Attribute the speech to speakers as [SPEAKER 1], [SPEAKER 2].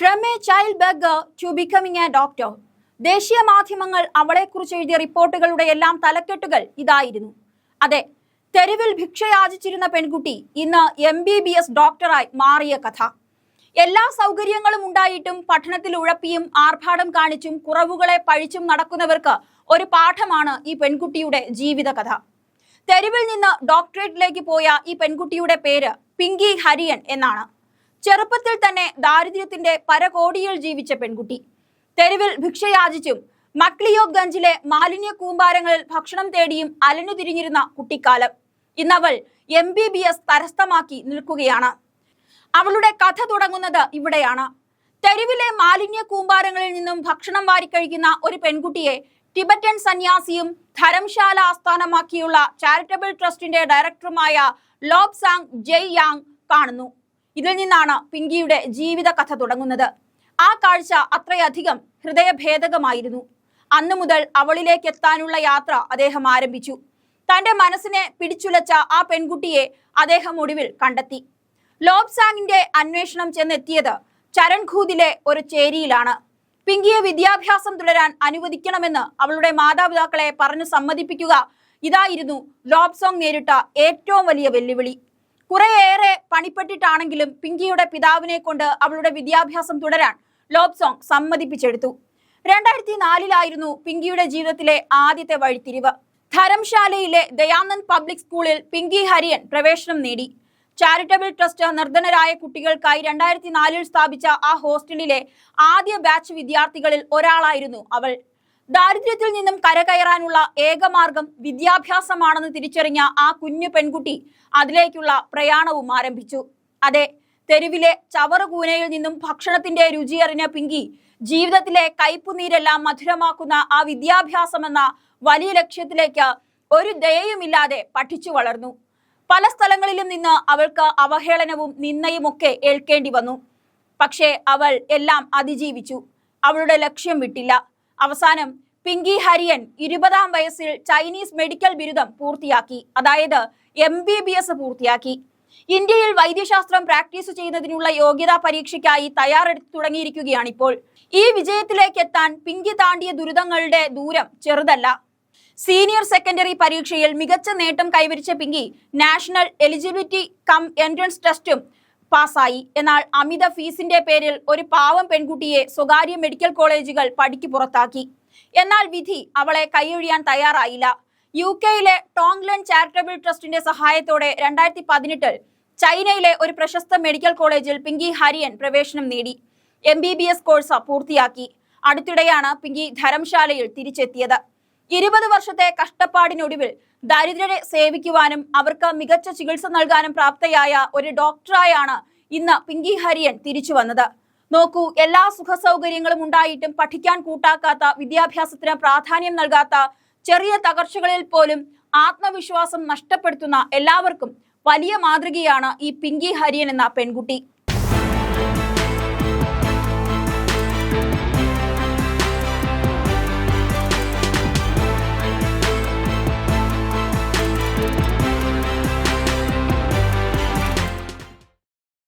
[SPEAKER 1] From a child beggar to becoming a doctor. ദേശീയ മാധ്യമങ്ങൾ അവളെക്കുറിച്ച് എഴുതിയ റിപ്പോർട്ടുകളുടെ എല്ലാം തലക്കെട്ടുകൾ ഇതായിരുന്നു. അതെ, തെരുവിൽ ഭിക്ഷയാചിച്ചിരുന്ന പെൺകുട്ടി ഇന്ന് MBBS ഡോക്ടറായി മാറിയ കഥ. എല്ലാ സൗകര്യങ്ങളും ഉണ്ടായിട്ടും പഠനത്തിൽ ഉഴപ്പിയും ആർഭാടം കാണിച്ചും കുറവുകളെ പഴിച്ചും നടക്കുന്നവർക്ക് ഒരു പാഠമാണ് ഈ പെൺകുട്ടിയുടെ ജീവിതകഥ. തെരുവിൽ നിന്ന് ഡോക്ടറേറ്റിലേക്ക് പോയ ഈ പെൺകുട്ടിയുടെ പേര് പിങ്കി ഹരിയൻ എന്നാണ്. ചെറുപ്പത്തിൽ തന്നെ ദാരിദ്ര്യത്തിന്റെ പരകോടിയിൽ ജീവിച്ച പെൺകുട്ടി. തെരുവിൽ ഭിക്ഷയാചിച്ചും മക്ലിയോഗ് ഗഞ്ചിലെ മാലിന്യ കൂമ്പാരങ്ങളിൽ ഭക്ഷണം തേടിയും അലഞ്ഞുതിരിഞ്ഞിരുന്ന കുട്ടിക്കാലം ഇന്നവൾ MBBS കരസ്ഥമാക്കി നിൽക്കുകയാണ്. അവളുടെ കഥ തുടങ്ങുന്നത് ഇവിടെയാണ്. തെരുവിലെ മാലിന്യ കൂമ്പാരങ്ങളിൽ നിന്നും ഭക്ഷണം വാരിക്കഴിക്കുന്ന ഒരു പെൺകുട്ടിയെ ടിബറ്റൻ സന്യാസിയും ധരംശാല ആസ്ഥാനമാക്കിയുള്ള ചാരിറ്റബിൾ ട്രസ്റ്റിന്റെ ഡയറക്ടറുമായ ലോബ്സാങ് ജയ് യാങ് കാണുന്നു. ഇതിൽ നിന്നാണ് പിങ്കിയുടെ ജീവിത കഥ തുടങ്ങുന്നത്. ആ കാഴ്ച അത്രയധികം ഹൃദയഭേദകമായിരുന്നു. അന്നു മുതൽ അവളിലേക്ക് എത്താനുള്ള യാത്ര അദ്ദേഹം ആരംഭിച്ചു. തന്റെ മനസ്സിനെ പിടിച്ചുലച്ച ആ പെൺകുട്ടിയെ അദ്ദേഹം ഒടുവിൽ കണ്ടെത്തി. ലോബ്സാങ്ങിന്റെ അന്വേഷണം ചെന്നെത്തിയത് ചരൺഖൂദിലെ ഒരു ചേരിയിലാണ്. പിങ്കിയെ വിദ്യാഭ്യാസം തുടരാൻ അനുവദിക്കണമെന്ന് അവളുടെ മാതാപിതാക്കളെ പറഞ്ഞു സമ്മതിപ്പിക്കുക, ഇതായിരുന്നു ലോബ്സോങ് നേരിട്ട ഏറ്റവും വലിയ വെല്ലുവിളി. കുറേയേറെ പണിപ്പെട്ടിട്ടാണെങ്കിലും പിങ്കിയുടെ പിതാവിനെ കൊണ്ട് അവളുടെ വിദ്യാഭ്യാസം തുടരാൻ ലോബ്സോങ് സമ്മതിപ്പിച്ചെടുത്തു. 2004 പിങ്കിയുടെ ജീവിതത്തിലെ ആദ്യത്തെ വഴിത്തിരിവ്. ധരംശാലയിലെ ദയാനന്ദ് പബ്ലിക് സ്കൂളിൽ പിങ്കി ഹരിയൻ പ്രവേശനം നേടി. ചാരിറ്റബിൾ ട്രസ്റ്റ് നിർധനരായ കുട്ടികൾക്കായി 2004 സ്ഥാപിച്ച ആ ഹോസ്റ്റലിലെ ആദ്യ ബാച്ച് വിദ്യാർത്ഥികളിൽ ഒരാളായിരുന്നു അവൾ. ദാരിദ്ര്യത്തിൽ നിന്നും കരകയറാനുള്ള ഏകമാർഗം വിദ്യാഭ്യാസമാണെന്ന് തിരിച്ചറിഞ്ഞ ആ കുഞ്ഞു പെൺകുട്ടി അതിലേക്കുള്ള പ്രയാണവും ആരംഭിച്ചു. അതെ, തെരുവിലെ ചവറുകൂനയിൽ നിന്നും ഭക്ഷണത്തിന്റെ രുചിയറിഞ്ഞ പിങ്കി ജീവിതത്തിലെ കയ്പുനീരെല്ലാം മധുരമാക്കുന്ന ആ വിദ്യാഭ്യാസം എന്ന വലിയ ലക്ഷ്യത്തിലേക്ക് ഒരു ദയയുമില്ലാതെ പഠിച്ചു വളർന്നു. പല സ്ഥലങ്ങളിലും നിന്ന് അവൾക്ക് അവഹേളനവും നിന്ദയും ഒക്കെ ഏൽക്കേണ്ടി വന്നു. പക്ഷേ അവൾ എല്ലാം അതിജീവിച്ചു. അവളുടെ ലക്ഷ്യം വിട്ടില്ല. അവസാനം പിങ്കി ഹരിയൻ 20-ാം വയസ്സിൽ ചൈനീസ് മെഡിക്കൽ ബിരുദം പൂർത്തിയാക്കി, അതായത് MBBS പൂർത്തിയാക്കി. ഇന്ത്യയിൽ വൈദ്യശാസ്ത്രം പ്രാക്ടീസ് ചെയ്യുന്നതിനുള്ള യോഗ്യതാ പരീക്ഷയ്ക്കായി തയ്യാറെടുത്തു തുടങ്ങിയിരിക്കുകയാണിപ്പോൾ. ഈ വിജയത്തിലേക്ക് എത്താൻ പിങ്കി താണ്ടിയ ദുരിതങ്ങളുടെ ദൂരം ചെറുതല്ല. സീനിയർ സെക്കൻഡറി പരീക്ഷയിൽ മികച്ച നേട്ടം കൈവരിച്ച Pinky national eligibility come entrance ടെസ്റ്റും പാസ്സായി. എന്നാൽ അമിത ഫീസിന്റെ പേരിൽ ഒരു പാവം പെൺകുട്ടിയെ സ്വകാര്യ മെഡിക്കൽ കോളേജുകൾ പടിക്ക് പുറത്താക്കി. എന്നാൽ വിധി അവളെ കൈയൊഴിയാൻ തയ്യാറായില്ല. UK-യിലെ ടോങ്ലൻ ചാരിറ്റബിൾ ട്രസ്റ്റിന്റെ സഹായത്തോടെ 2018 ചൈനയിലെ ഒരു പ്രശസ്ത മെഡിക്കൽ കോളേജിൽ പിങ്കി ഹരിയൻ പ്രവേശനം നേടി. MBBS കോഴ്സ് പൂർത്തിയാക്കി. അടുത്തിടെയാണ് പിങ്കി ധരംശാലയിൽ തിരിച്ചെത്തിയത്. 20 വർഷത്തെ കഷ്ടപ്പാടിനൊടുവിൽ ദരിദ്രരെ സേവിക്കുവാനും അവർക്ക് മികച്ച ചികിത്സ നൽകാനും പ്രാപ്തയായ ഒരു ഡോക്ടറായാണ് ഇന്ന് പിങ്കി ഹരിയൻ തിരിച്ചു വന്നത്. നോക്കൂ, എല്ലാ സുഖ സൗകര്യങ്ങളും ഉണ്ടായിട്ടും പഠിക്കാൻ കൂട്ടാക്കാത്ത, വിദ്യാഭ്യാസത്തിന് പ്രാധാന്യം നൽകാത്ത, ചെറിയ തകർച്ചകളിൽ പോലും ആത്മവിശ്വാസം നഷ്ടപ്പെടുത്തുന്ന എല്ലാവർക്കും വലിയ മാതൃകയാണ് ഈ പിങ്കി ഹരിയൻ എന്ന പെൺകുട്ടി.